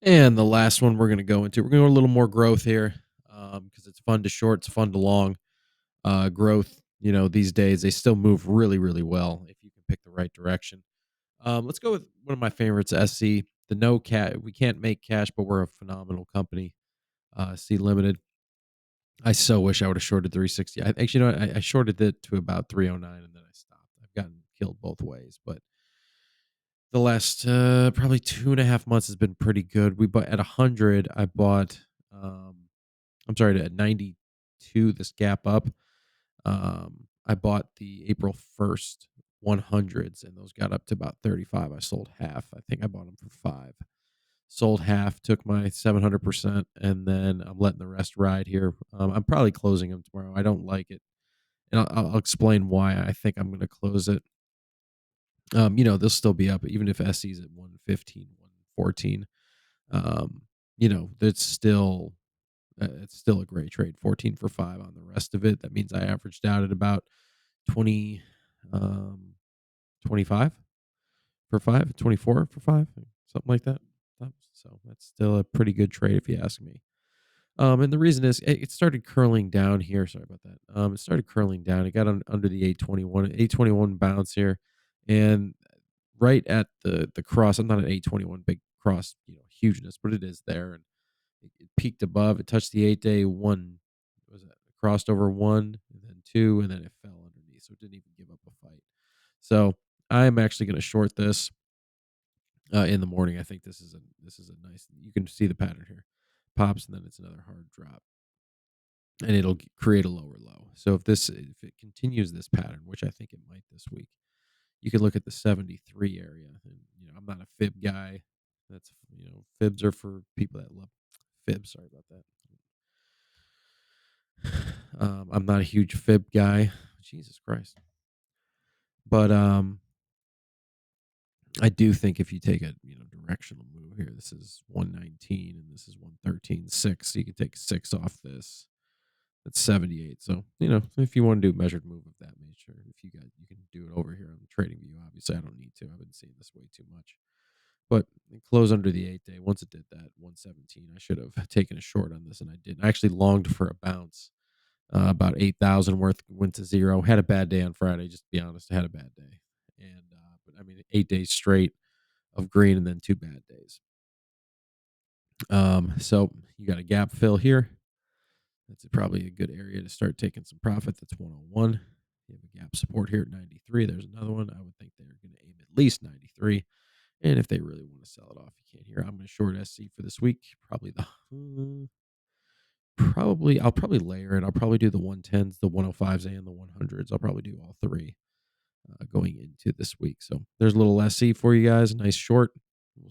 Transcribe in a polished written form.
And the last one we're going to go a little more growth here because it's fun to short, it's fun to long. Growth, these days they still move really, really well if you can pick the right direction. Let's go with one of my favorites, SC. The no cat. We can't make cash, but we're a phenomenal company. C Limited. I so wish I would have shorted 360. Actually, I shorted it to about 309 and then I stopped. I've gotten killed both ways, but the last probably 2.5 months has been pretty good. We bought at 100. I bought. I'm sorry, at 92. This gap up. I bought the April 1st 100s, and those got up to about 35. I sold half. I think I bought them for 5. Sold half, took my 700%, and then I'm letting the rest ride here. I'm probably closing them tomorrow. I don't like it, and I'll explain why I think I'm going to close it. They'll still be up even if SC's at 115, 114. Um, it's still a great trade. 14 for 5 on the rest of it. That means I averaged out at about 20, um, 25 for 5, 24 for 5, something like that. So that's still a pretty good trade if you ask me. And the reason is it started curling down here. Sorry about that. It started curling down. It got under the 821 bounce here, and right at the cross. I'm not an 821 big cross, hugeness, but it is there, and it peaked above. It touched the 8-day one. What was that? It crossed over one, and then two, and then it fell underneath. So it didn't even give up a fight. So I'm actually going to short this in the morning. I think this is a nice. You can see the pattern here. Pops, and then it's another hard drop, and it'll create a lower low. So if it continues this pattern, which I think it might this week, you can look at the 73 area. And I'm not a fib guy. That's fibs are for people that love fibs. Sorry about that. I'm not a huge fib guy. Jesus Christ. But I do think if you take a directional move here, this is 119 and this is 113.6. So you can take 6 off this. That's 78. So, if you want to do a measured move of that nature, if you can do it over here on the trading view. Obviously, I don't need to. I've been seeing this way too much. But it closed under the 8-day. Once it did that, 117, I should have taken a short on this, and I didn't. I actually longed for a bounce. About 8,000 worth went to zero. Had a bad day on Friday, just to be honest. I had a bad day. And, but I mean, 8 days straight of green and then 2 bad days. So you got a gap fill here. That's probably a good area to start taking some profit. That's 101. You have a gap support here at 93. There's another one. I would think they're going to aim at least 93. And if they really want to sell it off, you can't hear. I'm going to short SC for this week. I'll probably layer it. I'll probably do the 110s, the 105s, and the 100s. I'll probably do all three going into this week. So there's a little SC for you guys. Nice short.